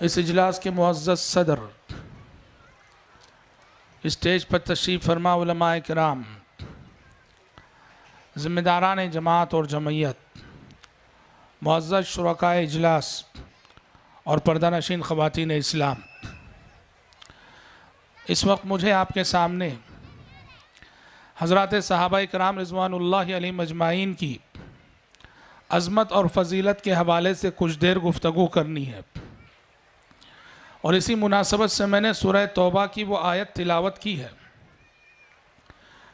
इस इजलास के मुअज़्ज़ज़ सदर, स्टेज पर तशरीफ़ फरमा उलमाए किराम, ज़िम्मेदारान जमात और जमयत, मुअज़्ज़ज़ शुरकाए इजलास और पर्दानशीन ख़वातीन इस्लाम, इस वक्त मुझे आपके सामने हज़रात सहाबा किराम रिज़वानुल्लाहि अलैहिम अजमाइन की अज़मत और फ़ज़ीलत के हवाले से कुछ देर गुफ्तगू करनी है। और इसी मुनासबत से मैंने सूरह तौबा की वो आयत तिलावत की है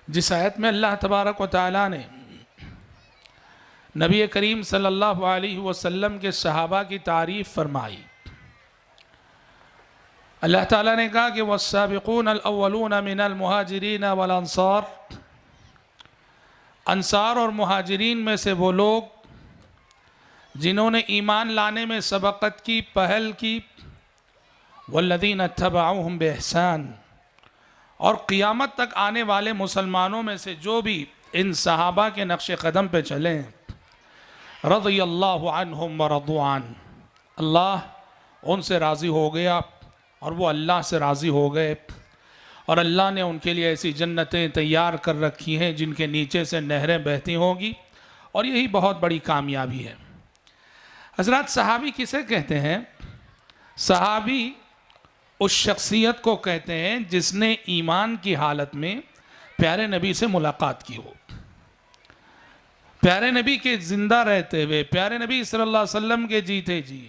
जिस आयत में अल्लाह तबारक व तआला ने नबी करीम सल्लल्लाहु अलैहि वसल्लम के सहाबा की तारीफ़ फरमाई। अल्लाह ताला ने कहा कि वस्साबिकून अल-अव्वलून मिनल मुहाजिरीन वल अंसार, अंसार और मुहाजिरीन में से वो लोग जिन्होंने ईमान लाने में सबक़त की, पहल की, वल्लज़ीना इत्तबअूहुम बिइहसान, और क़ियामत तक आने वाले मुसलमानों में से जो भी इन सहाबा के नक्श क़दम पे चले, रज़ियल्लाहु अन्हुम व रज़ू अन, अल्लाह उनसे राज़ी हो गया और वो अल्लाह से राज़ी हो गए। और अल्लाह ने उनके लिए ऐसी जन्नतें तैयार कर रखी हैं जिनके नीचे से नहरें बहती होंगी, और यही बहुत बड़ी कामयाबी है। हज़रत सहाबी किसे कहते हैं? सहाबी उस शख्सियत को कहते हैं जिसने ईमान की हालत में प्यारे नबी से मुलाकात की हो, प्यारे नबी के ज़िंदा रहते हुए, प्यारे नबी सल्लल्लाहु अलैहि वसल्लम के जीते जी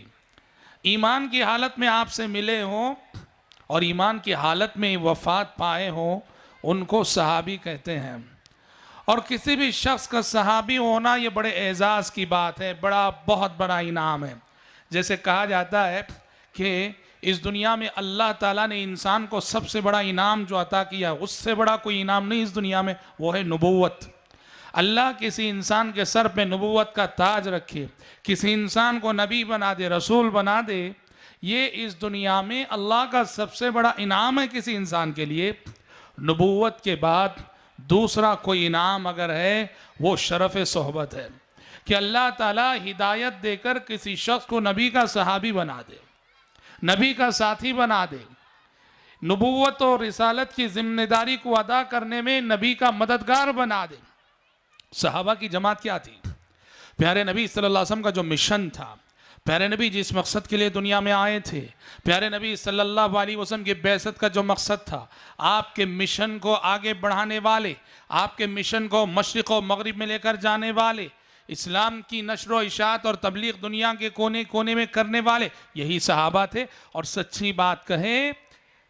ईमान की हालत में आपसे मिले हों और ईमान की हालत में वफ़ात पाए हों, उनको सहाबी कहते हैं। और किसी भी शख्स का सहाबी होना ये बड़े एज़ाज़ की बात है, बहुत बड़ा इनाम है। जैसे कहा जाता है कि इस दुनिया में अल्लाह ताला ने इंसान को सबसे बड़ा इनाम जो अता किया, उससे बड़ा कोई इनाम नहीं इस दुनिया में, वो है नबूवत। अल्लाह किसी इंसान के सर पे नबूवत का ताज रखे, किसी इंसान को नबी बना दे, रसूल बना दे, ये इस दुनिया में अल्लाह का सबसे बड़ा इनाम है किसी इंसान के लिए। नबूवत के बाद दूसरा कोई इनाम अगर है वो शरफ़ सोहबत है कि अल्लाह ताला हिदायत देकर किसी शख्स को नबी का सहाबी बना दे, नबी का साथी बना दे, नबूवत और रिसालत की जिम्मेदारी को अदा करने में नबी का मददगार बना दे। सहाबा की जमात क्या थी? प्यारे नबी सल्लल्लाहु अलैहि वसल्लम का जो मिशन था, प्यारे नबी जिस मकसद के लिए दुनिया में आए थे, प्यारे नबी सल्लल्लाहु अलैहि वसल्लम की बेअसत का जो मकसद था, आपके मिशन को आगे बढ़ाने वाले, आपके मिशन को मशरिक़ और मगरिब में लेकर जाने वाले, इस्लाम की नशर व इशाअत और तबलीग दुनिया के कोने कोने में करने वाले, यही सहाबा थे। और सच्ची बात कहें,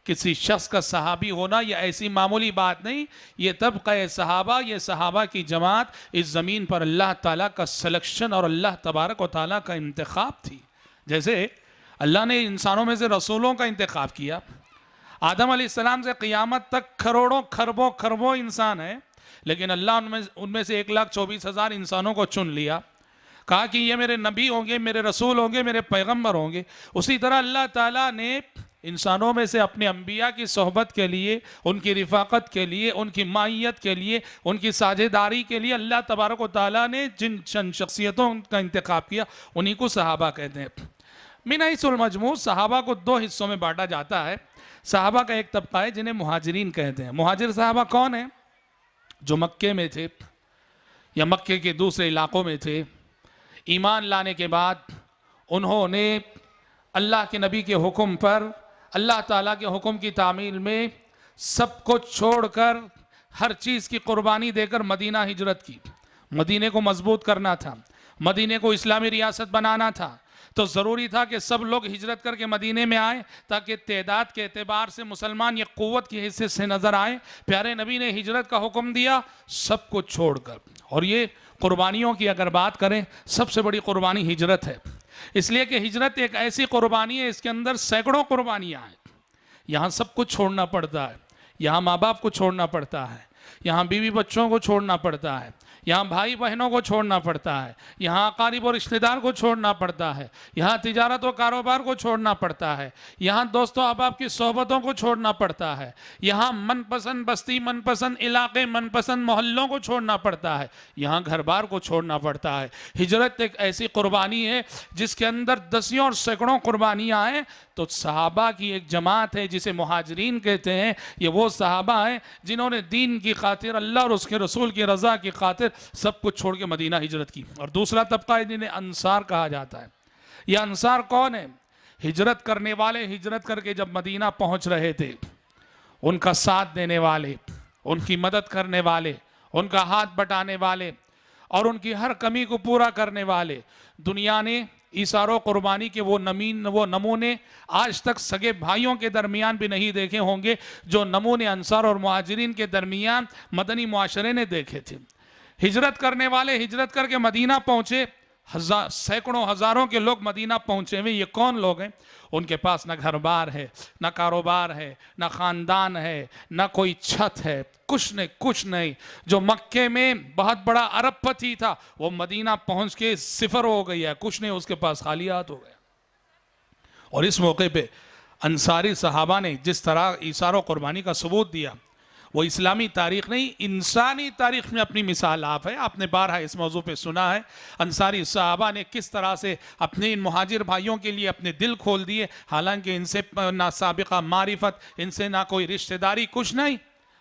किसी शख्स का सहाबी होना यह ऐसी मामूली बात नहीं, ये तबक़ा सहाबा, ये सहाबा की जमात इस ज़मीन पर अल्लाह ताला का सिलेक्शन और अल्लाह तबारक व ताला का इंतखाब थी। जैसे अल्लाह ने इंसानों में से रसूलों का इंतखाब किया, आदम अलैहिस्सलाम से क़ियामत तक करोड़ों खरबों खरबों इंसान हैं, लेकिन अल्लाह उनमें से 1,24,000 इंसानों को चुन लिया, कहा कि ये मेरे नबी होंगे, मेरे रसूल होंगे, मेरे पैगम्बर होंगे। उसी तरह अल्लाह ताला ने इंसानों में से अपने अम्बिया की सोहबत के लिए, उनकी रिफ़ाक़त के लिए, उनकी माइयत के लिए, उनकी साझेदारी के लिए अल्लाह तबारक व तआला ने जिन चंद शख्सियतों का इंतखाब किया, उन्हीं को सहाबा कहते हैं। मिनाइसुल मजमू सहाबा को दो हिस्सों में बांटा जाता है। सहाबा का एक तबका है जिन्हें मुहाजिरीन कहते हैं। मुहाजिर सहाबा कौन है? जो मक्के में थे या मक्के के दूसरे इलाकों में थे, ईमान लाने के बाद उन्होंने अल्लाह के नबी के हुक्म पर, अल्लाह ताला के हुक्म की तामील में सब कुछ छोड़कर, हर चीज़ की कुर्बानी देकर मदीना हिजरत की। मदीने को मजबूत करना था, मदीने को इस्लामी रियासत बनाना था, तो ज़रूरी था कि सब लोग हिजरत करके मदीने में आए ताकि तादाद के एतबार से मुसलमान ये क़ुव्वत की हिस्से से नज़र आए। प्यारे नबी ने हिजरत का हुक्म दिया सब कुछ छोड़कर। और ये कुर्बानियों की अगर बात करें, सबसे बड़ी कुर्बानी हिजरत है, इसलिए कि हिजरत एक ऐसी कुर्बानी है, इसके अंदर सैकड़ों कुर्बानियाँ हैं। यहाँ सब कुछ छोड़ना पड़ता है, यहाँ माँ बाप को छोड़ना पड़ता है, यहाँ बीवी बच्चों को छोड़ना पड़ता है, यहाँ भाई बहनों को छोड़ना पड़ता है, यहाँ अकारीब और रिश्तेदार को छोड़ना पड़ता है, यहाँ तिजारत और कारोबार को छोड़ना पड़ता है, यहाँ दोस्तों अहबाब की सोहबतों को छोड़ना पड़ता है, यहाँ मनपसंद बस्ती, मनपसंद इलाके, मनपसंद मोहल्लों को छोड़ना पड़ता है, यहाँ घर बार को छोड़ना पड़ता है। हिजरत एक ऐसी कुर्बानी है जिसके अंदर दसियों और सैकड़ों कुर्बानियाँ हैं। तो सहाबा की एक जमात है जिसे मुहाजिरीन कहते हैं, ये वो सहाबा हैं जिन्होंने दीन की खातिर, अल्लाह और उसके रसूल की रज़ा की खातिर सब कुछ छोड़ के मदीना हिजरत की। और दूसरा तबका है जिन्हें अंसार कहा जाता है। यह अंसार कौन है? हिजरत करने वाले, हिजरत करके जब मदीना पहुंच रहे थे, उनका साथ देने वाले, उनकी मदद करने वाले, उनका हाथ बटाने वाले और उनकी हर कमी को पूरा करने वाले। दुनिया ने इशारों कुर्बानी के वो नमूने आज तक सगे भाइयों के दरमियान भी नहीं देखे होंगे जो नमूने अंसार और मुहाजिरीन के दरमियान मदनी मुआशरे ने देखे थे। हिजरत करने वाले हिजरत करके मदीना पहुंचे, सैकड़ों हजारों के लोग मदीना पहुंचे हुए। ये कौन लोग हैं? उनके पास न घर बार है, न कारोबार है, न ख़ानदान है, न कोई छत है, कुछ नहीं। जो मक्के में बहुत बड़ा अरबपति था वो मदीना पहुंच के सिफर हो गया, कुछ नहीं, उसके पास खालियात हो गया। और इस मौके पे अंसारी सहाबा ने जिस तरह इशारों कुर्बानी का सबूत दिया, वो इस्लामी तारीख नहीं, इंसानी तारीख में अपनी मिसाल आप है। आपने बारहा इस मौजू पे सुना है अंसारी सहाबा ने किस तरह से अपने इन मुहाजिर भाइयों के लिए अपने दिल खोल दिए, हालांकि इनसे ना साबिका मारिफत, इनसे ना कोई रिश्तेदारी, कुछ नहीं,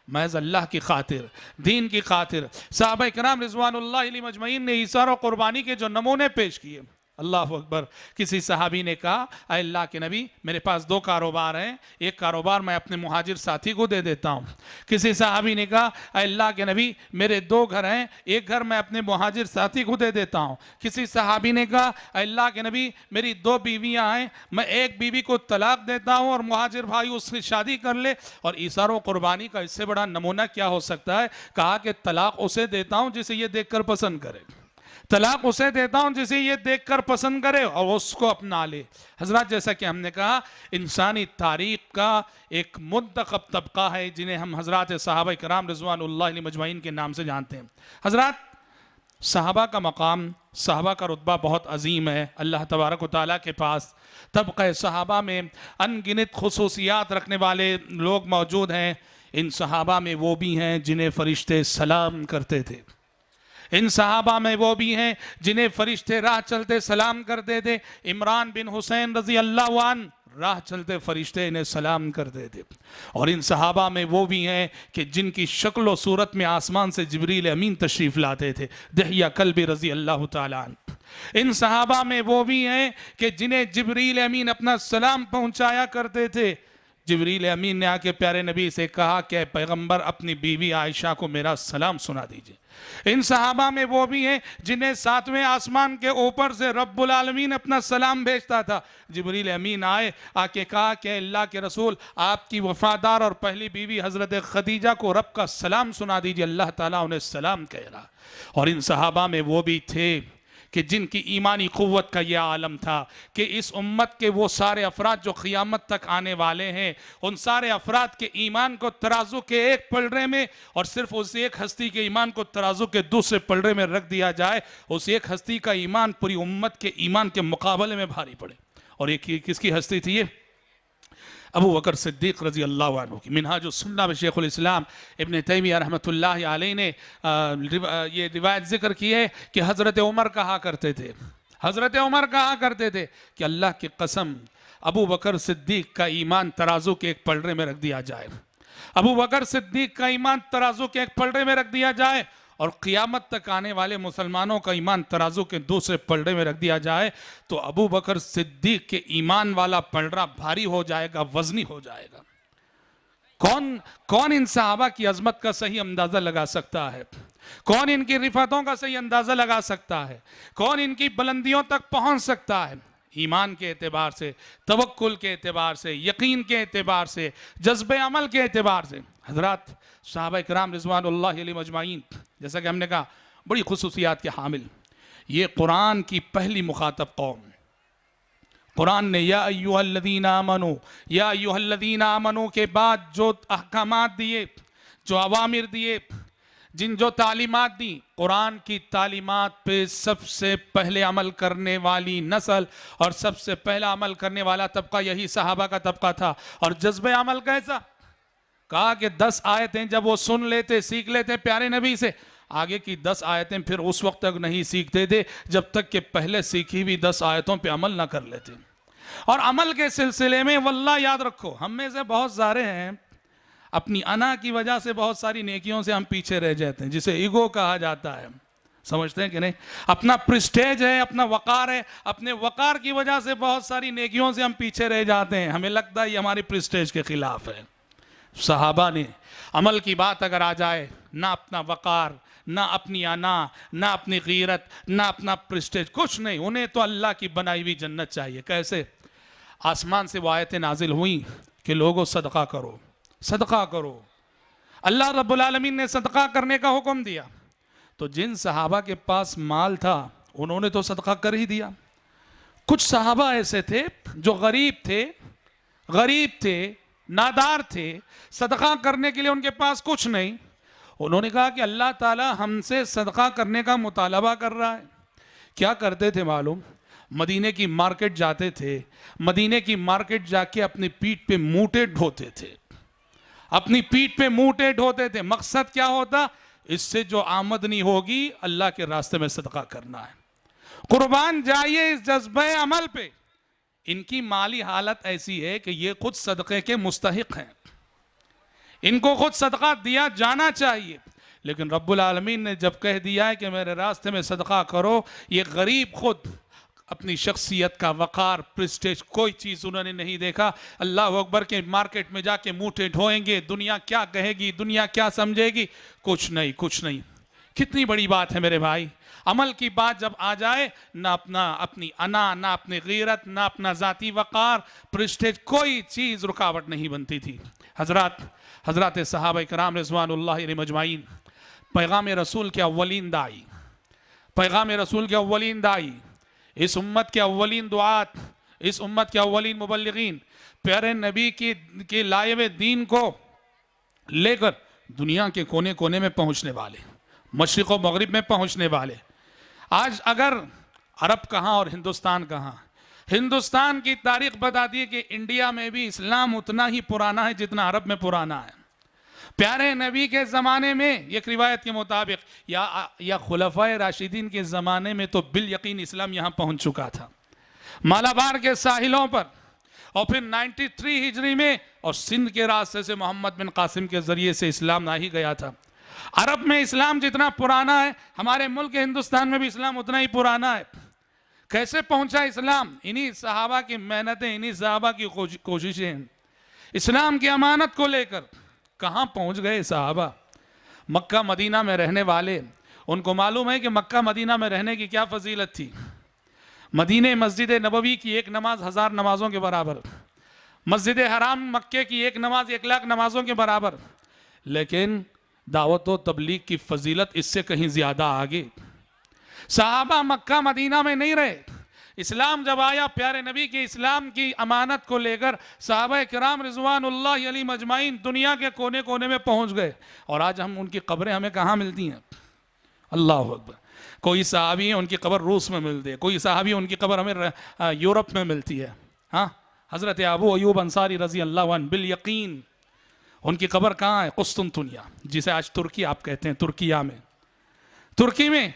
महज अल्लाह की खातिर, दीन की खातिर सहाबा इकराम रिज़वानुल्लाह अलैहिम अजमईन ने इशारों कुर्बानी के जो नमूने पेश किए। अल्लाह अकबर। किसी सहाबी ने कहा, अल्लाह के नबी मेरे पास 2 कारोबार हैं, एक कारोबार मैं अपने मुहाजिर साथी को दे देता हूँ। किसी सहाबी ने कहा, अल्लाह के नबी मेरे 2 घर हैं, एक घर मैं अपने मुहाजिर साथी को दे देता हूँ। किसी सहाबी ने कहा, अल्लाह के नबी मेरी 2 बीवियाँ हैं, मैं एक बीवी को तलाक देता हूँ और मुहाजिर भाई उससे शादी कर ले। और इशारों कुर्बानी का इससे बड़ा नमूना क्या हो सकता है? कहा कि तलाक उसे देता हूँ जिसे ये देखकर पसंद करे, तलाक उसे देता हूं जिसे ये देखकर पसंद करे और उसको अपना ले। हजरत, जैसा कि हमने कहा, इंसानी तारीख का एक मुंतखब तबका है जिन्हें हम हजरत सहाबा इकराम रिज़वानुल्लाह अलैहिम अजमईन के नाम से जानते हैं। हजरत, सहाबा का मकाम, सहाबा का रुतबा बहुत अजीम है अल्लाह तबारक व तआला के पास। तबक़ा सहाबा में अनगिनत खुसूसियात रखने वाले लोग मौजूद हैं। इन सहाबा में वो भी हैं जिन्हें फरिश्ते सलाम करते थे, इन सहाबा में वो भी हैं जिन्हें फरिश्ते राह चलते सलाम करते थे। इमरान बिन हुसैन रजी अल्लाह अन्हु, राह चलते फरिश्ते इन्हें सलाम करते थे। और इन सहाबा में वो भी हैं कि जिनकी शक्ल व सूरत में आसमान से जिब्रील अमीन तशरीफ़ लाते थे, दहिया कल्बी रजी अल्लाह तआला अन्हु। इन सहाबा में वो भी हैं कि जिन्हें जिब्रील अमीन अपना सलाम पहुँचाया करते थे। जिब्रील अमीन ने आके प्यारे नबी से कहा कि पैगंबर अपनी बीवी आयशा को मेरा सलाम सुना दीजिए। इन सहाबा में वो भी हैं जिन्हें 7वें आसमान के ऊपर से रब्बुल आलमीन अपना सलाम भेजता था। जिब्रील अमीन आए, आके कहा कि अल्लाह के रसूल आपकी वफादार और पहली बीवी हज़रत खदीजा को रब का सलाम सुना दीजिए। अल्लाह ताला उन्हें सलाम कह रहा। और इन सहाबा में वो भी थे कि जिनकी ईमानी क़ुव्वत का यह आलम था कि इस उम्मत के वो सारे अफराद जो क़ियामत तक आने वाले हैं, उन सारे अफराद के ईमान को तराजू के एक पलड़े में और सिर्फ उस एक हस्ती के ईमान को तराजू के दूसरे पलड़े में रख दिया जाए, उस एक हस्ती का ईमान पूरी उम्मत के ईमान के मुकाबले में भारी पड़े। और ये किसकी हस्ती थी? ये अबू बकर सिद्दीक़ रज़ी अल्लाह अन्हु की। मिनहाजुस सुन्नह में शेखुल इस्लाम इब्न तैमिया रहमतुल्लाह अलैह ने ये रिवायत जिक्र की है कि हज़रत उमर कहा करते थे, हज़रत उमर कहा करते थे कि अल्लाह की कसम अबू बकर सिद्दीक़ का ईमान तराजू के एक पलड़े में रख दिया जाए, अबू बकर सिद्दीक का ईमान तराजू के एक पलड़े में रख दिया जाए और क़ियामत तक आने वाले मुसलमानों का ईमान तराजू के दूसरे पलड़े में रख दिया जाए तो अबू बकर सिद्दीक के ईमान वाला पलड़ा भारी हो जाएगा, वजनी हो जाएगा। कौन कौन इन सहाबा की अजमत का सही अंदाजा लगा सकता है? कौन इनकी रिफातों का सही अंदाजा लगा सकता है? कौन इनकी बुलंदियों तक पहुंच सकता है? ईमान के एतबार से, तवक्कुल के एतबार से, यकीन के एतबार से, जज्बे अमल के एतबार से। हजरात सहाबा इकराम रिज़वानुल्लाहि अलैहिम अजमाइन, जैसा कि हमने कहा, बड़ी खुसूसियात के हामिल, ये कुरान की पहली मुखातब कौम। कुरान ने या अय्युहल्लज़ीना आमनू, या अय्युहल्लज़ीना आमनू के बाद जो अहकामात दिए, जो अवामिर दिए, जिन जो तालीमात दी, कुरान की तालीमात पे सबसे पहले अमल करने वाली नस्ल और सबसे पहला अमल करने वाला तबका यही सहाबा का तबका था। और जज्बे अमल कैसा? कहा कि 10 आयतें जब वो सुन लेते, सीख लेते प्यारे नबी से, आगे की 10 आयतें फिर उस वक्त तक नहीं सीखते थे जब तक कि पहले सीखी हुई 10 आयतों पे अमल ना कर लेते। और अमल के सिलसिले में वल्लाह याद रखो, हम में से बहुत सारे हैं अपनी अना की वजह से बहुत सारी नेकियों से हम पीछे रह जाते हैं, जिसे ईगो कहा जाता है। समझते हैं कि नहीं? अपना प्रेस्टेज है, अपना वकार है, अपने वकार की वजह से बहुत सारी नेकियों से हम पीछे रह जाते हैं। हमें लगता है ये हमारी प्रेस्टेज के खिलाफ है। सहाबा ने अमल की बात अगर आ जाए, ना अपना वकार, ना अपनी अना, ना अपनी गीरत, ना अपना प्रेस्टेज, कुछ नहीं। उन्हें तो अल्लाह की बनाई हुई जन्नत चाहिए। कैसे? आसमान से वो आयतें नाजिल हुई कि लोगों सदका करो, सदका करो। अल्लाह रब्बुल आलमीन ने सदका करने का हुक्म दिया, तो जिन सहाबा के पास माल था उन्होंने तो सदका कर ही दिया। कुछ सहाबा ऐसे थे जो गरीब थे, नादार थे, सदका करने के लिए उनके पास कुछ नहीं। उन्होंने कहा कि अल्लाह ताला हमसे सदका करने का मुतालबा कर रहा है। क्या करते थे मालूम? मदीने की मार्केट जाते थे, मदीने की मार्केट जाके अपनी पीठ पे मूठे ढोते थे, अपनी पीठ पे मूठे ढोते थे। मकसद क्या होता? इससे जो आमदनी होगी अल्लाह के रास्ते में सदका करना है। कुर्बान जाइए इस जज्बे अमल पे। इनकी माली हालत ऐसी है कि ये खुद सदक़े के मुस्तहिक हैं, इनको खुद सदका दिया जाना चाहिए। लेकिन रब्बुल आलमीन ने जब कह दिया है कि मेरे रास्ते में सदका करो, ये गरीब खुद अपनी शख्सियत का वकार, प्रेस्टेज, कोई चीज़ उन्होंने नहीं देखा। अल्लाह अकबर के मार्केट में जाके मूठे ढोएंगे, दुनिया क्या कहेगी, दुनिया क्या समझेगी, कुछ नहीं, कुछ नहीं। कितनी बड़ी बात है मेरे भाई। अमल की बात जब आ जाए, ना अपनी अना, ना अपनी गीरत, ना अपना ज़ाती वकार, प्रेस्टेज, कोई चीज़ रुकावट नहीं बनती थी। हजरत सहाबा इकराम रिज़वानुल्लाहि अलैहिम अजमाइन पैगाम रसूल के अव्वलीन दाई, पैगाम रसूल के अव्वलीन दाई, इस उम्मत के अव्वलीन दुआत, इस उम्मत के अव्वलीन मुबल्लिगीन, प्यारे नबी के लाए हुए दीन को लेकर दुनिया के कोने कोने में पहुंचने वाले, मशरिक़ व मगरिब में पहुंचने वाले। आज अगर अरब कहाँ और हिंदुस्तान कहाँ, हिंदुस्तान की तारीख बताती है कि इंडिया में भी इस्लाम उतना ही पुराना है जितना अरब में पुराना है। प्यारे नबी के ज़माने में एक रिवायत के मुताबिक या खुलफाए राशिदीन के ज़माने में तो बिल यकीन इस्लाम यहाँ पहुँच चुका था, मालाबार के साहिलों पर। और फिर 93 हिजरी में और सिंध के रास्ते से मोहम्मद बिन कासिम के ज़रिए से इस्लाम आ ही गया था। अरब में इस्लाम जितना पुराना है, हमारे मुल्क हिंदुस्तान में भी इस्लाम उतना ही पुराना है। कैसे पहुँचा इस्लाम? इन्हीं सहाबा की मेहनतें, इन्हीं सहाबा की कोशिशें। इस्लाम की अमानत को लेकर कहाँ पहुँच गए सहाबा? मक्का मदीना में रहने वाले, उनको मालूम है कि मक्का मदीना में रहने की क्या फजीलत थी। मदीने मस्जिद नबवी की एक नमाज 1000 नमाजों के बराबर, मस्जिद हराम मक्के की एक नमाज 1 लाख नमाजों के बराबर। लेकिन दावत व तबलीग की फजीलत इससे कहीं ज़्यादा आगे। सहाबा मक्का मदीना में नहीं रहे। इस्लाम जब आया, प्यारे नबी के इस्लाम की अमानत को लेकर सहाबा किराम रिज़वानुल्लाहि अलैहिम अजमाइन दुनिया के कोने कोने में पहुंच गए। और आज हम उनकी कब्रें हमें कहाँ मिलती हैं? अल्लाह अकबर। कोई सहाबी है उनकी कब्र रूस में मिलती है, कोई सहाबी उनकी कब्र हमें यूरोप में मिलती है। हाँ, हज़रत अबू अय्यूब अंसारी रज़ी अल्लाह अन्हु बिल यकीन उनकी कब्र कहाँ है? कुस्तुनतुनिया, जिसे आज तुर्की आप कहते हैं, तुर्की में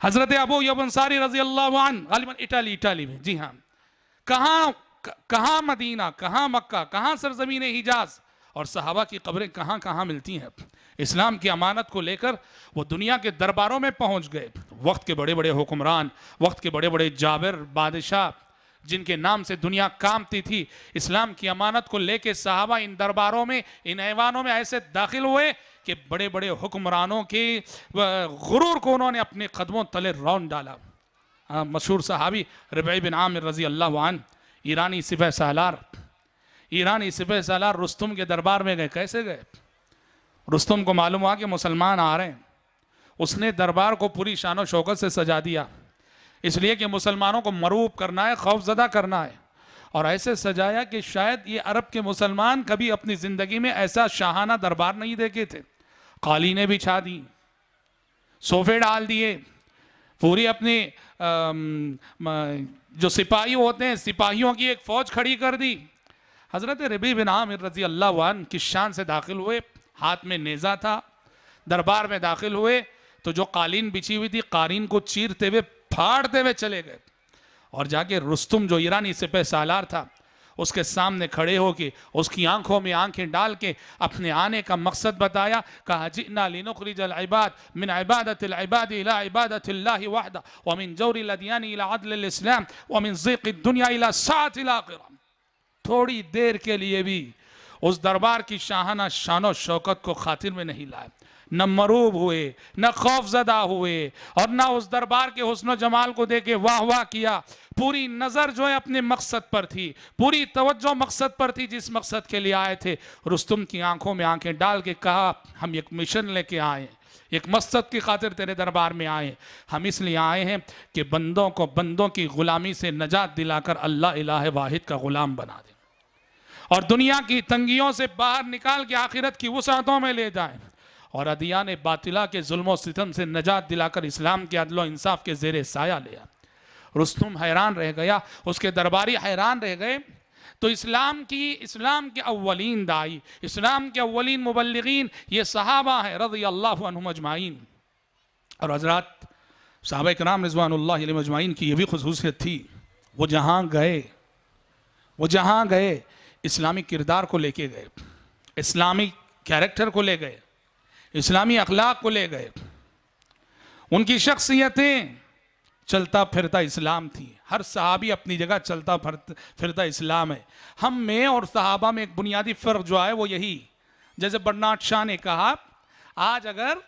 हज़रत अबू अय्यूब अंसारी रज़ी अल्लाह अन्हु, गालिबन इटाली में। जी हाँ, कहाँ मदीना, कहाँ मक्का, कहाँ सरज़मीन हिजाज और सहाबा की कब्रें कहाँ कहाँ मिलती हैं। इस्लाम की अमानत को लेकर वो दुनिया के दरबारों में पहुँच गए। वक्त के बड़े बड़े हुक्मरान, वक्त के बड़े बड़े जाबिर बादशाह, जिनके नाम से दुनिया कांपती थी, इस्लाम की अमानत को लेकर सहाबा इन दरबारों में, इन ऐवानों में ऐसे दाखिल हुए कि बड़े बड़े हुक्मरानों के गुरूर को उन्होंने अपने कदमों तले रौंद डाला। मशहूर सहाबी रबी बिन आमिर रजी अल्लाह अन्हु, ईरानी सिपह सालार रुस्तुम के दरबार में गए। कैसे गए? रुस्तुम को मालूम हुआ कि मुसलमान आ रहे हैं। उसने दरबार को पूरी शान और शौकत से सजा दिया, इसलिए कि मुसलमानों को मरूब करना है, खौफजदा करना है। और ऐसे सजाया कि शायद ये अरब के मुसलमान कभी अपनी ज़िंदगी में ऐसा शाहाना दरबार नहीं देखे थे। कालीनें बिछा दी, सोफे डाल दिए, पूरी अपनी जो सिपाही होते हैं, सिपाहियों की एक फ़ौज खड़ी कर दी। हज़रत रबी बिन आमिर रज़ी अल्लाह अन्हु की शान से दाखिल हुए, हाथ में नेज़ा था। दरबार में दाखिल हुए तो जो कालीन बिछी हुई थी, कालीन को चीरते हुए, फाड़ते हुए चले गए और जाके रुस्तुम जो ईरानी सिपह सालार था उसके सामने खड़े होके उसकी आंखों में आंखें डाल के अपने आने का मकसद बताया। कहा जिना लिनुखरिजल इबाद मिन इबादतिल इबाद इला इबादतिल्लाहि वहदा व मिन जौरिल अदियान इला अदलिल इस्लाम व मिन ज़िक़िद दुनिया इला साअतिल आखिरा। थोड़ी देर के लिए भी उस दरबार की शाहाना शानो शौकत को खातिर में नहीं लाए, न मरूब हुए, न खौफजदा हुए और न उस दरबार के हुस्न जमाल को देखे वाह वाह किया। पूरी नज़र जो है अपने मकसद पर थी, पूरी तवज्जो मकसद पर थी जिस मकसद के लिए आए थे। रुस्तुम की आंखों में आंखें डाल के कहा, हम एक मिशन लेके आए, एक मकसद की खातिर तेरे दरबार में आए। हम इसलिए आए हैं कि बंदों को बंदों की गुलामी से नजात दिलाकर अल्लाह इलाह वाहिद का गुलाम बना दे और दुनिया की तंगियों से बाहर निकाल के आखिरत की वसातों में ले जाए और अदियान बातिला के जुल्म सितम से नजात दिलाकर इस्लाम के अदल इंसाफ के ज़ेरे साया लिया। रुस्तुम हैरान रह गया, उसके दरबारी हैरान रह गए। तो इस्लाम के अव्वलीन दाई, इस्लाम के अव्वलीन मुबल्लिगीन ये सहाबा हैं रज़ी अल्लाहु अन्हुम अजमाइन। और हज़रात सहाबा इकराम रिज़वानुल्लाहि अलैहिम अजमाइन की ये भी खुसूसियत थी, वो जहाँ गए इस्लामी किरदार को लेके गए, इस्लामी कैरेक्टर को ले गए, इस्लामी अखलाक को ले गए। उनकी शख्सियतें चलता फिरता इस्लाम थी। हर सहाबी अपनी जगह चलता फिरता इस्लाम है। हम में और सहाबा में एक बुनियादी फ़र्क जो है वो यही, जैसे बर्नार्ड शॉ ने कहा, आज अगर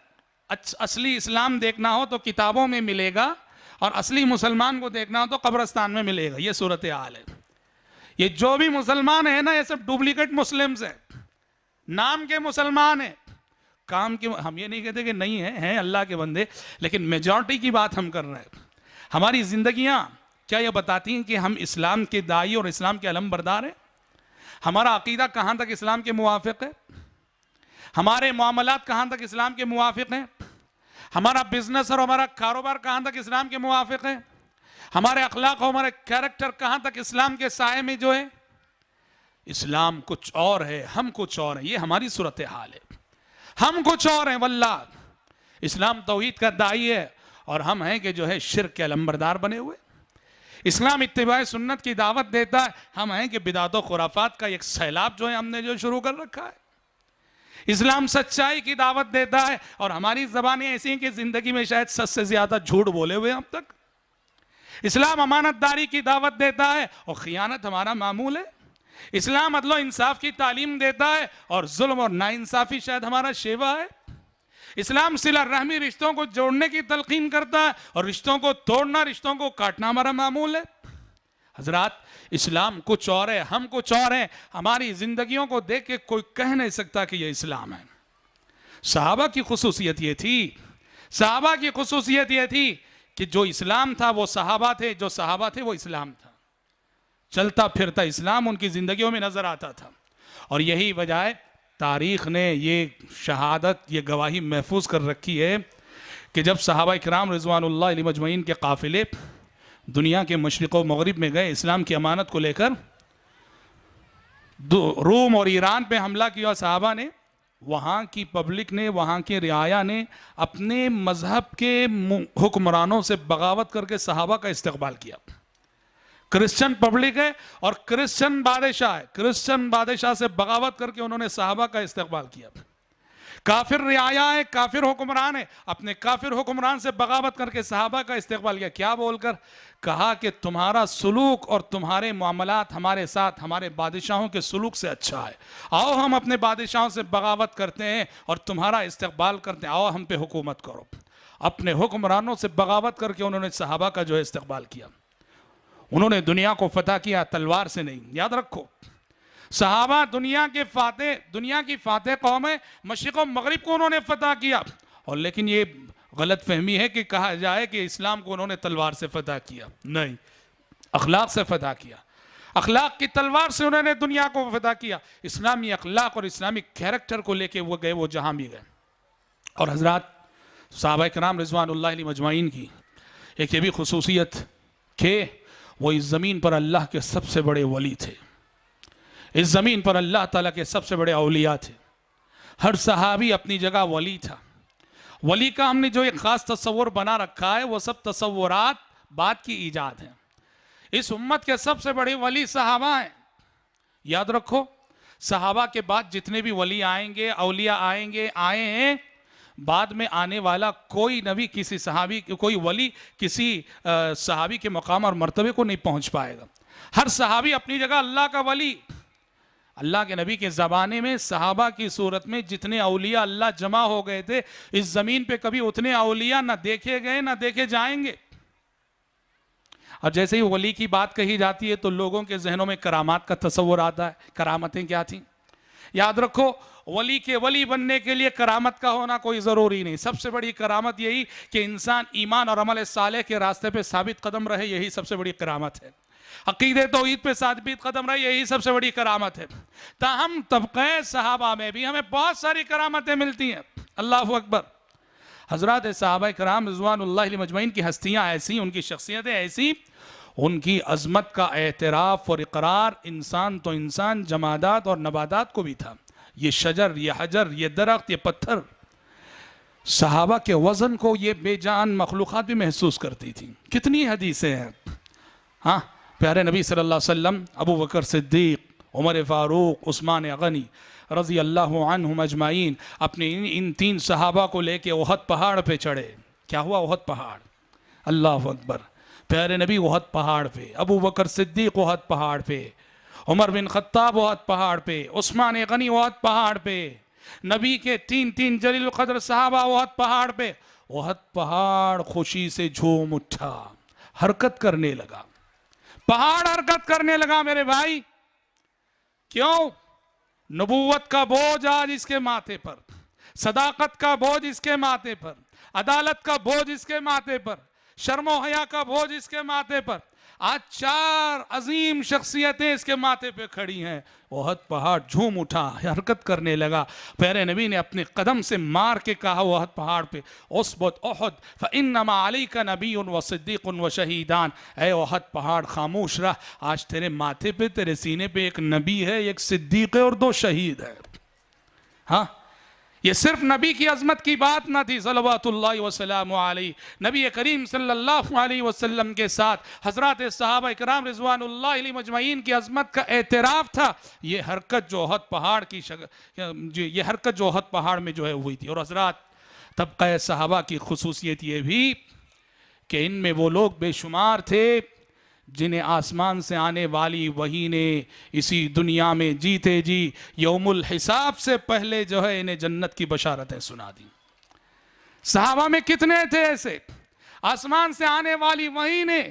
असली इस्लाम देखना हो तो किताबों में मिलेगा और असली मुसलमान को देखना हो तो कब्रिस्तान में मिलेगा। ये सूरत हाल है। ये जो भी मुसलमान है ना, ये सब डुप्लीकेट मुस्लिम्स है, नाम के मुसलमान है, काम के। हम ये नहीं कहते कि नहीं हैं अल्लाह के बंदे, लेकिन मेजॉरिटी की बात हम कर रहे हैं। हमारी ज़िंदगियाँ क्या ये बताती हैं कि हम इस्लाम के दाई और इस्लाम के अलम बरदार हैं? हमारा अकीदा कहाँ तक इस्लाम के मुवाफिक है? हमारे मामलात कहाँ तक इस्लाम के मुवाफिक हैं? हमारा बिजनेस और हमारा कारोबार कहाँ तक इस्लाम के मुवाफिक है? हमारे अखलाक और हमारे कैरेक्टर कहाँ तक इस्लाम के साए में जो है? इस्लाम कुछ और है, हम कुछ और हैं। ये हमारी सूरत हाल है। हम कुछ और हैं वल्लाह। इस्लाम तौहीद का दाई है और हम हैं कि जो है शिर्क के अलंबरदार बने हुए। इस्लाम इत्तिबाए सुन्नत की दावत देता है, हम हैं कि बिदात और खुराफात का एक सैलाब जो है हमने जो शुरू कर रखा है। इस्लाम सच्चाई की दावत देता है और हमारी ज़बानें ऐसी हैं कि ज़िंदगी में शायद सच से ज़्यादा झूठ बोले हुए अब तक। इस्लाम अमानतदारी की दावत देता है और खियानत हमारा मामूल है। इस्लाम अदल इंसाफ की तालीम देता है और जुल्म और नाइंसाफ़ी शायद हमारा शेवा है। इस्लाम सिला रहमी, रिश्तों को जोड़ने की तलकीन करता है और रिश्तों को तोड़ना, रिश्तों को काटना हमारा मामूल है। हजरात, इस्लाम कुछ और है, हम कुछ और हैं। हमारी ज़िंदगियों को देख के कोई कह नहीं सकता कि ये इस्लाम है। सहाबा की खुसूसियत ये थी, सहाबा की खुसूसियत ये थी कि जो इस्लाम था वो सहाबा थे, जो सहाबा थे वो इस्लाम था। चलता फिरता इस्लाम उनकी ज़िंदगियों में नज़र आता था। और यही वजह है तारीख़ ने ये शहादत, ये गवाही महफूज कर रखी है कि जब सहाबा इकराम रिज़वानुल्लाह अलैहिम अजमईन के काफ़िले दुनिया के मशरिक़ व मग़रिब में गए इस्लाम की अमानत को लेकर, रोम और ईरान पे हमला किया सहाबा ने, वहाँ की पब्लिक ने, वहाँ के रियाया ने अपने मज़हब के हुक्मरानों से बगावत करके सहाबा का इस्तक़बाल किया। क्रिश्चियन पब्लिक है और क्रिश्चियन बादशाह है। क्रिश्चियन बादशाह से बगावत करके उन्होंने सहाबा का इस्तेकबाल किया। काफिर रियाया है, काफिर हुक्मरान है, अपने काफिर हुक्मरान से बगावत करके सहाबा का इस्तेकबाल किया। क्या बोलकर? कहा कि तुम्हारा सुलूक और तुम्हारे मामलात हमारे साथ हमारे बादशाहों के सुलूक से अच्छा है, आओ हम अपने बादशाहों से बगावत करते हैं और तुम्हारा इस्तेकबाल करते हैं, आओ हम पे हुकूमत करो। अपने हुक्मरानों से बगावत करके उन्होंने सहाबा का जो है इस्तेकबाल किया। उन्होंने दुनिया को फतह किया तलवार से नहीं। याद रखो, सहाबा दुनिया की फातेह कौम है। मशरिक़ और मगरिब को उन्होंने फतह किया। और लेकिन ये गलत फहमी है कि कहा जाए कि इस्लाम को उन्होंने तलवार से फतह किया। नहीं, अखलाक से फतह किया। अखलाक की तलवार से उन्होंने दुनिया को फतह किया। इस्लामी अखलाक और इस्लामी कैरेक्टर को लेके वो गए, वो जहां भी गए। और हजरात, सहाबा किराम रिज़वानुल्लाह अलैहिम अजमाइन की एक ये भी खुसूसियत कि वो इस ज़मीन पर अल्लाह के सबसे बड़े वली थे। इस ज़मीन पर अल्लाह ताला के सबसे बड़े औलिया थे। हर सहाबी अपनी जगह वली था। वली का हमने जो एक ख़ास तस्वुर बना रखा है, वो सब तस्वुरात बाद की ईजाद है। इस उम्मत के सबसे बड़े वली सहाबा हैं। याद रखो, सहाबा के बाद जितने भी वली आएंगे, औलिया आएंगे, आए हैं, बाद में आने वाला कोई नबी किसी सहाबी, कोई वली किसी सहाबी के मकाम और मर्तबे को नहीं पहुंच पाएगा। हर सहाबी अपनी जगह अल्लाह का वली। अल्लाह के नबी के ज़माने में सहाबा की सूरत में जितने औलिया अल्लाह जमा हो गए थे, इस ज़मीन पे कभी उतने औलिया ना देखे गए ना देखे जाएंगे। और जैसे ही वली की बात कही जाती है तो लोगों के जहनों में करामात का तस्वुर आता है। करामतें क्या थी? याद रखो, वली के वली बनने के लिए करामत का होना कोई ज़रूरी नहीं। सबसे बड़ी करामत यही कि इंसान ईमान और अमल सालेह के रास्ते पे साबित कदम रहे, यही सबसे बड़ी करामत है। अकीदे तौहीद पे साबित कदम रहे, यही सबसे बड़ी करामत है। ताहम तबक़े सहाबा में भी हमें बहुत सारी करामतें मिलती हैं। अल्लाहु अकबर। हज़रात सहाबा किराम रिज़वानुल्लाह अलैहिम अजमईन की हस्तियाँ ऐसी, उनकी शख्सियतें ऐसी, उनकी अज़मत का एतराफ़ और इक़रार इंसान तो इंसान, जमादात और नबादात को भी था। ये शजर, ये हजर, ये दरख्त, ये पत्थर, सहाबा के वज़न को ये बेजान मखलूक़ात भी महसूस करती थी। कितनी हदीसें हैं। हाँ, प्यारे नबी सल्लल्लाहु अलैहि वसल्लम अबू बकर सिद्दीक़, उमर फ़ारूक, उस्मान गनी रज़ी अल्लाहु अन्हुम अजमाइन अपने इन तीन सहाबा को लेके ओहद पहाड़ पे चढ़े। क्या हुआ ओहद पहाड़? अल्लाहु अकबर। प्यारे नबी ओहद पहाड़ पे, अबू बकर सिद्दीक़ ओहद पहाड़ पे, उमर बिन खत्ताब ओहद पहाड़ पे, उस्मान गनी ओहद पहाड़ पे, नबी के तीन तीन जलील क़द्र सहाबा ओहद पहाड़ पे। ओहद पहाड़ खुशी से झूम उठा, हरकत करने लगा। पहाड़ हरकत करने लगा मेरे भाई। क्यों? नबूवत का बोझ आज इसके माथे पर, सदाकत का बोझ इसके माथे पर, अदालत का बोझ इसके माथे पर, शर्मो हया का बोझ इसके माथे पर। आज चार अजीम शख्सियतें इसके माथे पे खड़ी हैं। ओहद पहाड़ झूम उठा, हरकत करने लगा। प्यारे नबी ने अपने कदम से मार के कहा ओहद पहाड़ पे, उस्बत ओहद फ़इन्नमा अलैका नबियुन व सिद्दीक़ुन व शहीदान। ऐ ओहद पहाड़ खामोश रह, आज तेरे माथे पे, तेरे सीने पे एक नबी है, एक सिद्दीक़ है और दो शहीद है। हाँ, ये सिर्फ नबी की अजमत की बात ना थी सल्लल्लाहु वसल्लम अलैहि। नबी करीम सल्लल्लाहु अलैहि वसल्लम के साथ हज़रात सहाबा किराम रिज़वानुल्लाह अलैहिम अजमईन की अजमत का एतराफ़ था। ये हरकत जो ओहद पहाड़ की ये हरकत जो ओहद पहाड़ में जो है हुई थी। और हज़रात, तबक़ा सहाबा की खुसूसियत ये भी कि इनमें वो लोग बेशुमार थे जिन्हें आसमान से आने वाली वही ने इसी दुनिया में जीते जी यौमुल हिसाब से पहले जो है इन्हें जन्नत की बशारतें सुना दी। सहाबा में कितने थे ऐसे? आसमान से आने वाली वही ने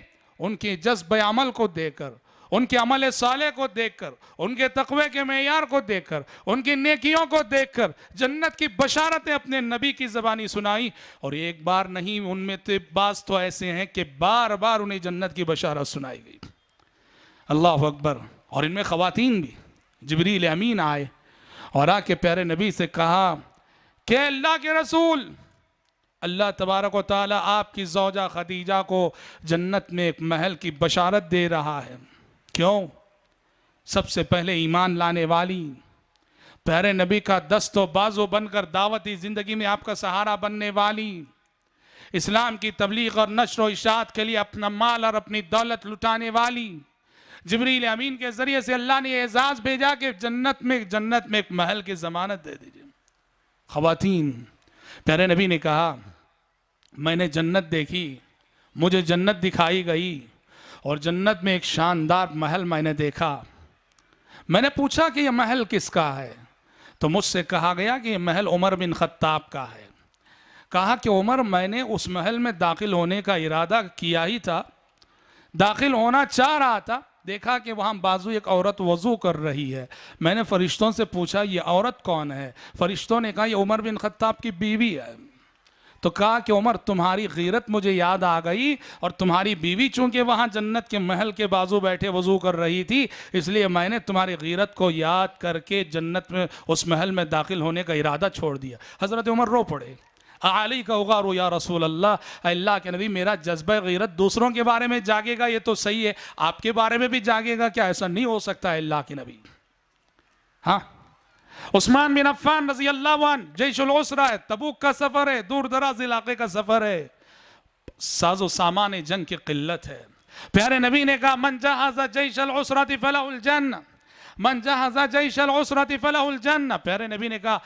उनके जज्ब अमल को देखकर, उनके अमल साले को देखकर, उनके तकवे के मेयार को देखकर, उनकी नेकियों को देखकर जन्नत की बशारतें अपने नबी की ज़बानी सुनाई। और एक बार नहीं, उनमें तो बाज़ तो ऐसे हैं कि बार बार उन्हें जन्नत की बशारत सुनाई गई। अल्लाह अकबर। और इनमें ख़वातीन भी। जिब्रील अमीन आए और आके प्यारे नबी से कहा कि अल्लाह के रसूल, अल्लाह तबारक व तआला आपकी ज़ौजा खदीजा को जन्नत में एक महल की बशारत दे रहा है। क्यों? सबसे पहले ईमान लाने वाली, प्यारे नबी का दस्तो बाजो बनकर दावती ज़िंदगी में आपका सहारा बनने वाली, इस्लाम की तबलीग और नश्र व इशाअत के लिए अपना माल और अपनी दौलत लुटाने वाली, जिब्रील अमीन के ज़रिए से अल्लाह ने एजाज़ भेजा कि जन्नत में एक महल की ज़मानत दे दीजिए। ख़वातीन, प्यारे नबी ने कहा मैंने जन्नत देखी, मुझे जन्नत दिखाई गई और जन्नत में एक शानदार महल मैंने देखा। मैंने पूछा कि यह महल किसका है, तो मुझसे कहा गया कि यह महल उमर बिन खत्ताब का है। कहा कि उमर, मैंने उस महल में दाखिल होने का इरादा किया ही था, दाखिल होना चाह रहा था, देखा कि वहाँ बाजू एक औरत वज़ू कर रही है। मैंने फ़रिश्तों से पूछा ये औरत कौन है? फ़रिश्तों ने कहा ये उमर बिन खत्ताब की बीवी है। तो कहा कि उमर, तुम्हारी गीरत मुझे याद आ गई और तुम्हारी बीवी चूंकि वहाँ जन्नत के महल के बाजू बैठे वज़ू कर रही थी, इसलिए मैंने तुम्हारी गीरत को याद करके जन्नत में उस महल में दाखिल होने का इरादा छोड़ दिया। हज़रत उमर रो पड़े। अली का उगारो या रसूल अल्लाह, अल्लाह के नबी, मेरा जज्बा गीरत दूसरों के बारे में जागेगा ये तो सही है, आपके बारे में भी जागेगा क्या? ऐसा नहीं हो सकता है अल्लाह के नबी। हाँ, उस्मान बिन अफ़्फ़ान रज़ी अल्लाहु अन्हु, जैशुल उसरा है, तबूक का सफ़र है, दूर दराज इलाके का सफ़र है, साजो सामान जंग की किल्लत है। प्यारे नबी ने कहा मन जहाज़ा जैशल उसरति फलहुल जन्नह, मन जहाज़ा जैशल उसरति फलहुल जन्नह। प्यारे नबी ने कहा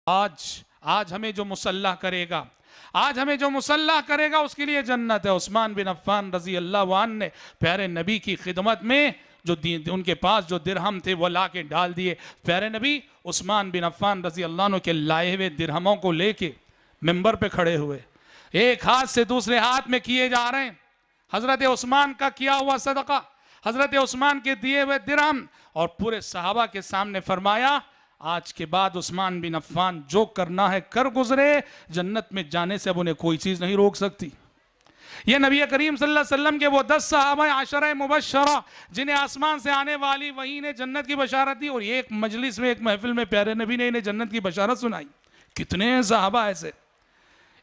आज हमें जो मुसल्लह करेगा, आज हमें जो मुसल्लह करेगा उसके लिए जन्नत है। उस्मान बिन अफ़्फ़ान रज़ी अल्लाहु अन्हु ने प्यारे नबी की खिदमत में जो उनके पास जो दिरहम थे वो ला के डाल दिए। प्यारे नबी उस्मान बिन अफ़्फ़ान रज़ी अल्लाह अन्हु के लाए हुए दिरहमों को लेके मिंबर पे खड़े हुए, एक हाथ से दूसरे हाथ में किए जा रहे हैं। हज़रत उस्मान का किया हुआ सदका, हज़रत उस्मान के दिए हुए दिरहम, और पूरे सहाबा के सामने फरमाया आज के बाद उस्मान बिन अफ़्फ़ान जो करना है कर गुजरे, जन्नत में जाने से अब उन्हें कोई चीज़ नहीं रोक सकती। ये नबी करीम सल्लल्लाहु अलैहि वसल्लम के वो 10 सहाबा आशरा मुबश्शरा जिन्हें आसमान से आने वाली वही ने जन्नत की बशारत दी, और एक मजलिस में, एक महफिल में प्यारे नबी ने इन्हें जन्नत की बशारत सुनाई। कितने सहाबा ऐसे?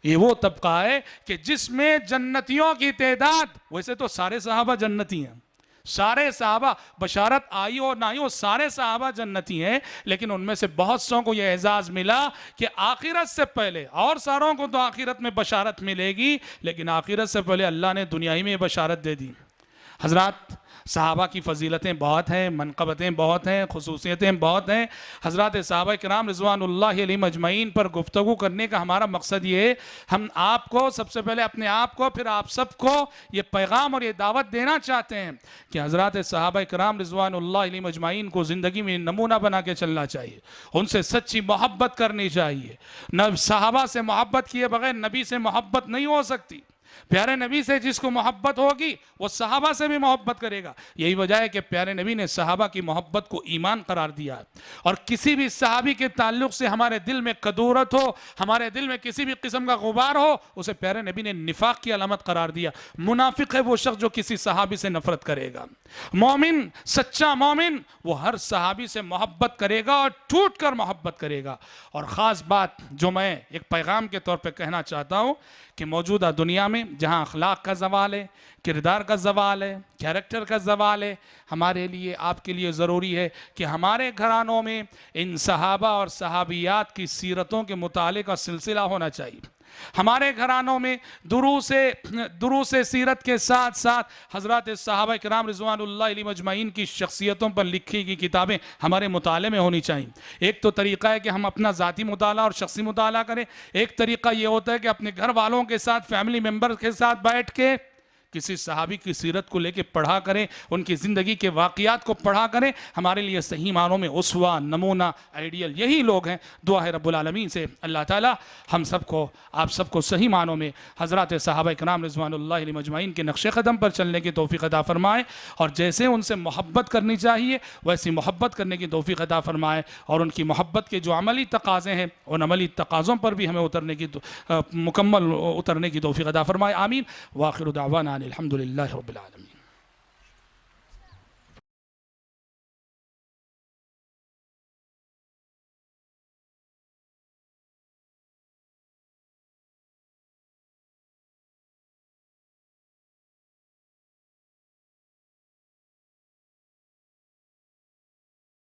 ये वो तबका है कि जिसमें जन्नतियों की तादाद, वैसे तो सारे सहाबा जन्नती हैं, सारे सहाबा बशारत आई और ना आई वो सारे सहाबा जन्नती हैं, लेकिन उनमें से बहुत सौ को यह एजाज़ मिला कि आखिरत से पहले, और सारों को तो आखिरत में बशारत मिलेगी, लेकिन आखिरत से पहले अल्लाह ने दुनिया ही में बशारत दे दी। हज़रात, सहाबा की फ़जीलतें बहुत हैं, मनक़बतें बहुत हैं, खुसूसियतें बहुत हैं। हज़रात सहाबा किराम रिज़वानुल्लाहि अलैहिम अजमईन पर गुफ्तगू करने का हमारा मकसद ये है, हम आपको सबसे पहले अपने आप को, फिर आप सबको ये पैगाम और ये दावत देना चाहते हैं कि हज़रात सहाबा किराम रिज़वानुल्लाहि अलैहिम अजमईन को ज़िंदगी में नमूना बना के चलना चाहिए, उनसे सच्ची मोहब्बत करनी चाहिए। न सहाबा से मोहब्बत किए बगैर नबी से मोहब्बत नहीं हो सकती। प्यारे नबी से जिसको मोहब्बत होगी वो सहाबा से भी मोहब्बत करेगा। यही वजह है कि प्यारे नबी ने सहाबा की मोहब्बत को ईमान करार दिया, और किसी भी सहाबी के ताल्लुक से हमारे दिल में कदूरत हो, हमारे दिल में किसी भी किस्म का गुबार हो, उसे प्यारे नबी ने निफाक की अलामत करार दिया। मुनाफिक है वो शख्स जो किसी सहाबी से नफरत करेगा। मोमिन, सच्चा मोमिन, वो हर सहाबी से मोहब्बत करेगा और टूट कर मोहब्बत करेगा। और ख़ास बात जो मैं एक पैगाम के तौर पर कहना चाहता हूँ कि मौजूदा दुनिया में जहाँ अखलाक का ज़वाल है, किरदार का ज़वाल है, कैरेक्टर का ज़वाल है, हमारे लिए, आपके लिए ज़रूरी है कि हमारे घरानों में इन सहाबा और सहाबियात की सीरतों के मुताले का सिलसिला होना चाहिए। हमारे घरानों में दुरूसे सीरत के साथ साथ हज़रात सहाबा किराम रिज़वानुल्लाहि अलैहिम अजमईन की शख्सियतों पर लिखी गई किताबें हमारे मुताले में होनी चाहिए। एक तो तरीक़ा है कि हम अपना ज़ाती मुताला और शख्सी मुताला करें, एक तरीक़ा ये होता है कि अपने घर वालों के साथ, फैमिली मेम्बर के साथ बैठ के किसी सहाबी की सीरत को लेके पढ़ा करें, उनकी ज़िंदगी के वाक़ियात को पढ़ा करें। हमारे लिए सही मानों में उसवा, नमूना, आइडियल यही लोग हैं। दुआ है रब्बुल आलमीन से अल्लाह ताला हम सबको, आप सबको सही मानों में हज़रात सहाबा किराम रिज़वानुल्लाहि अलैहिम अजमईन के नक्शे क़दम पर चलने की तौफ़ीक़ अता फ़रमाए, और जैसे उनसे मोहब्बत करनी चाहिए वैसी मोहब्बत करने की तौफ़ीक़ अता फ़रमाए, और उनकी मोहब्बत के जो अमली तकाज़े हैं उन अमली तकाज़ों पर भी हमें उतरने की मुकम्मल उतरने की तौफ़ीक़ अता फ़रमाए। आमीन। व आखिर दावाना अल्हम्दुलिल्लाहि रब्बिल आलमीन।